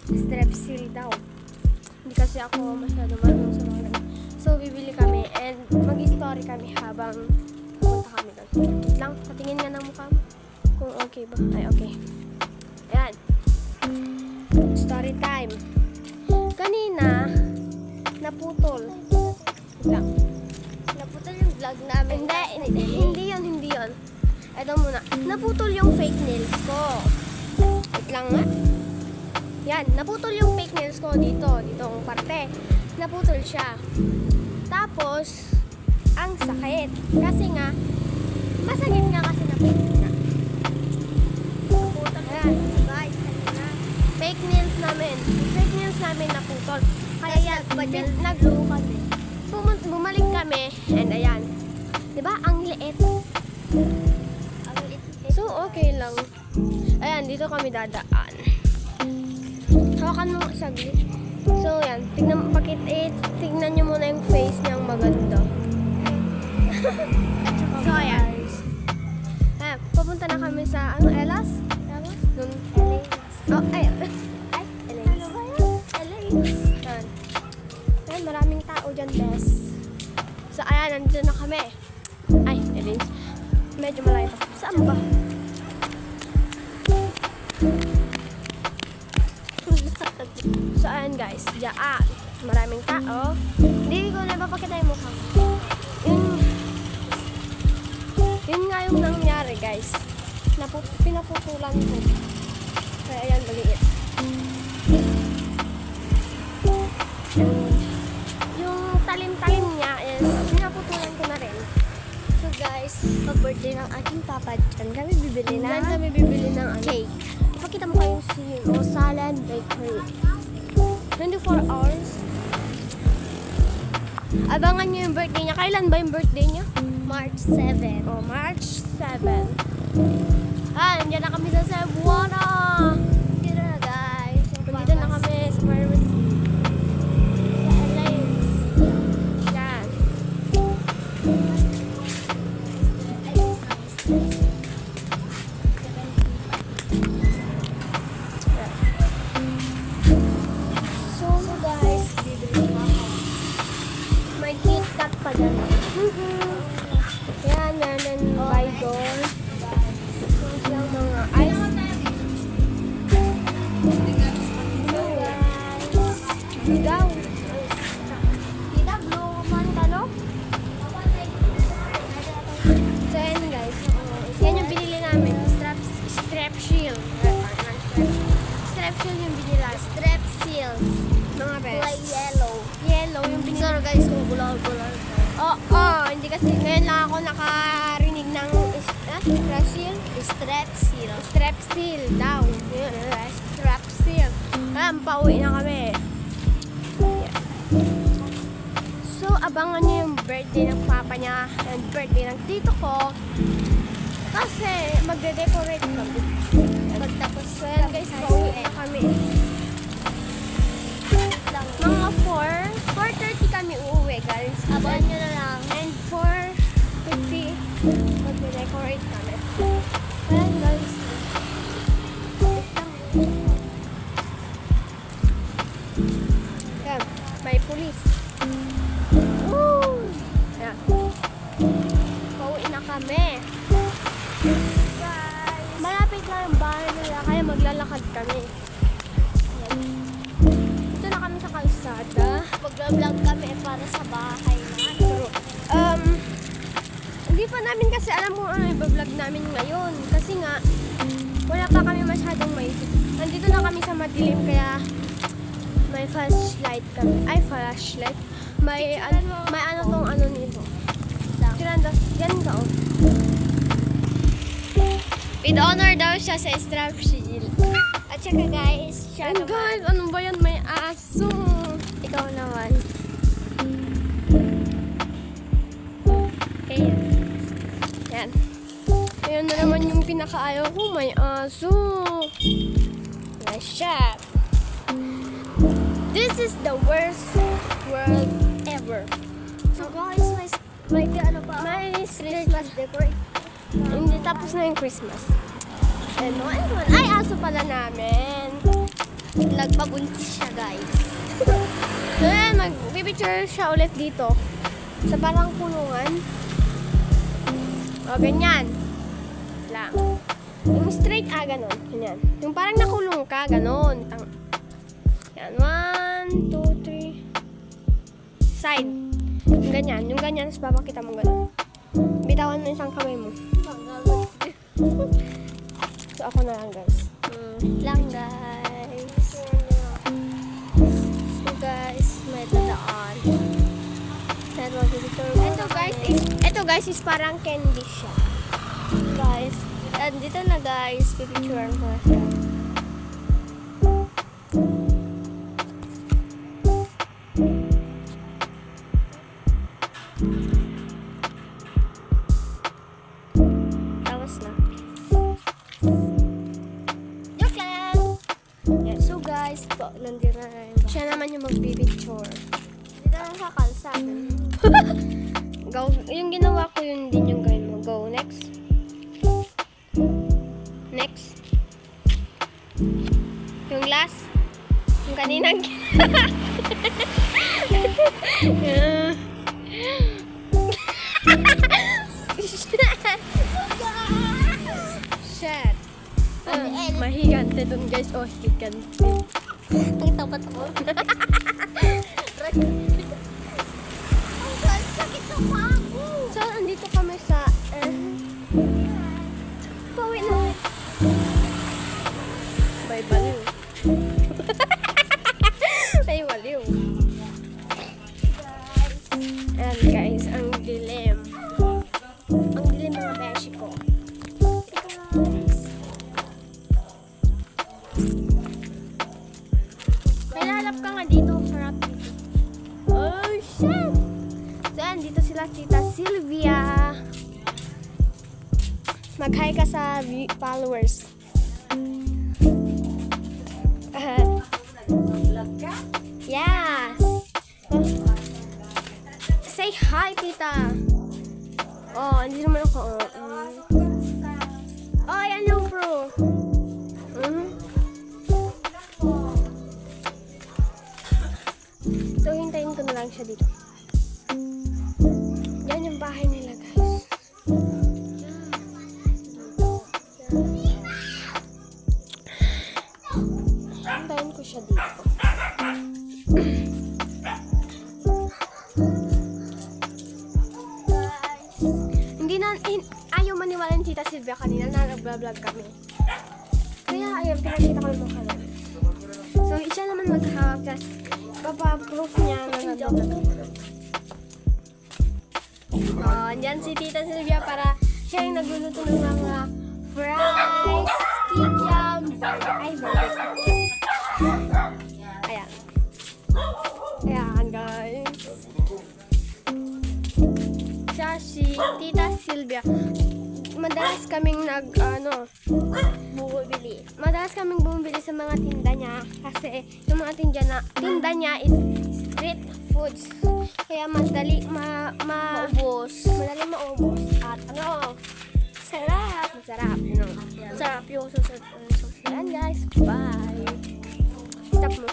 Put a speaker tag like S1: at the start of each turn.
S1: Strepsil daw. Hindi kasi ako masyado marunong sa mga ganun. So, bibili kami and mag-story kami habang pupunta kami doon. Wait lang, patingin nga ng mukha mo. Kung okay ba? Ay, okay. Ayan. Story time. Kanina, naputol. Wait lang.
S2: Naputol yung vlog namin.
S1: Hindi yun. Ito muna. Naputol yung fake nails ko. Wait lang nga. Yan, naputol yung fake nails ko dito. Ditong parte. Naputol siya. Tapos, ang sakit. Kasi nga, masakit nga kasi naputol na. Naputol. Ayan.
S2: Guys, kanina.
S1: Fake nails namin. Fake nails namin naputol. Kaya yan,
S2: Nag-blue kami.
S1: bumalik kami. And ayan. Diba? Ang liit.
S2: Ang lit.
S1: So, okay lang. Ayan, dito kami dadaan. Hawakan mo saglit. So, yan. Tignan nyo muna yung face niyang maganda. So, ayan. Ayan, papunta na kami sa, Elas? Dun. Oh, ay. Ay,
S2: Ano ba yun?
S1: Ayan. Ayan, maraming tao dyan, bes. So, ayan, nandito na kami. Ay, Elins. Medyo malayo pa. Saan ba? So, ayan guys. Diyan. Maraming tao. Hindi ko na ipapakita yung mukha ko. Yun nga yung nangyari guys. Pinaputulan ko. Kaya ayan, maliit. Yung talim-talim niya is pinaputulan ko na rin.
S2: So guys, pag-birthday ng aking papa, dyan kami bibili na
S1: Diyan kami bibili ng
S2: cake.
S1: Ipakita mo kayong Osalan Bakery. 24 hours. Abangan nyo yung birthday niya. Kailan ba yung birthday niya?
S2: March 7.
S1: Oh, March 7. Nandiyan na kami sa Cebuana.
S2: Dito na guys.
S1: Nandito na kami sa pharmacy.
S2: Sa Alliance.
S1: Yan.
S2: So guys, bibili na ako.
S1: May KitKat pa dyan. Yan, meron Bygone. Yung mga ice. Ligaw.
S2: Kita blue man ka, no?
S1: So, yan guys. Yan yung binili namin. Strepsil. Strepsil yung binili.
S2: Strepsils.
S1: Mga best.
S2: Kulay yellow.
S1: Yellow yung binili.
S2: Sorry guys, kung bulal-bulal.
S1: Hindi kasi ngayon lang ako nakarinig ng Strepsil.
S2: Strepsil.
S1: Strepsil daw. Yun, Strepsil. Pauwi na kami. Yeah. So, abangan niyo yung birthday ng papa niya and birthday ng tito ko. Kasi magde-decorate kami.
S2: Pagtapos
S1: So, yan guys, pauwi na kami. Mga 4:30 kami uuwi guys.
S2: Abangan nyo na lang.
S1: And 4:50, magde-decorate kami. Ayan guys. Ayan, may pulis. Woo! Ayan. Pauwi na kami.
S2: Guys.
S1: Malapit lang yung bahay nila, kaya maglalakad kami. Ayan. Dito na kami sa kalsada.
S2: Mag-vlog kami para sa bahay na.
S1: Pero, hindi pa namin kasi alam kung ano i-vlog namin ngayon. Kasi nga, wala pa kami masyadong maisip. Nandito na kami sa madilim, kaya may flashlight kami. Ay, flashlight. May ano tong ano nito. Tiranda, yan ka oh.
S2: With honor daw siya sa Strepsil. At saka guys, siya
S1: And
S2: naman.
S1: guys, ano ba yan? May aso.
S2: Ikaw naman.
S1: Okay. Yan. Ayan na naman yung pinakaayaw ko. May aso. Nice shot. This is the worst world ever.
S2: So guys, may ano pa?
S1: May
S2: Christmas decorate.
S1: Hindi tapos na yung Christmas. And ay, aso pala namin.
S2: Nagpabuntis siya, guys.
S1: So yan, mag-picture siya ulit dito. Sa parang kulungan. O, ganyan. Lang. Yung straight, ganon. Ganyan. Yung parang nakulong ka, ganon. Yan, 1, 2, 3. Side. Yung ganyan. Yung ganyan, tapos papakita mo ganon. Bitawan mo isang kamay mo. So, ako na lang, guys.
S2: Lang, guys. So, guys, may dadaan.
S1: Ito guys is parang candy siya.
S2: Guys, dito na, guys. Pipicturean ko na siya.
S1: Tapos na.
S2: Joke lang!
S1: Yeah, so guys, nandito na rin. Siya naman yung magpipicture.
S2: Dito na sa kalsada.
S1: Go, yung ginawa ko yun din yung gawin mo. Go, next. Next. Yung last. Yung kaninang Shit. Mahigante dun guys. Oh, higante.
S2: Ang tapat ako. Ang guys, sakit na pa ako.
S1: So, andito kami sa...
S2: Pawi na.
S1: Bay baliw. Bay baliw. Ayan guys, ang dilim. Ang dilim mga beshi ko. May lalap ka nga dito. Sarap dito. Oh, shit! So, ayan, dito sila Tita Sylvia. Mag-hi ka sa followers. Yes! Say hi, Tita! Oh, hindi naman ako. Oh, ayan yung bro. So, hintayin ko na lang siya dito. Yan yung bahay nila, guys. Hintayin ko siya dito. Ayaw maniwala ni Tita Sylvia kanina na nag-vlog kami. Kaya ayaw, pinakita ko yung mukha namin. So, siya naman maghahawak, tapos papaproof niya na nag-vlog. Andyan si Tita Sylvia para siya yung nagluluto ng mga fries, kikiam, burger. Ayan. Ayan, guys. Siya si Tita Sylvia. Madalas kaming Madalas kaming bumibili sa mga tinda niya kasi yung mga tinda niya is street foods. Kaya madali maubos at sarap. Sarap yung susunod. Yan guys, bye. Stop mo.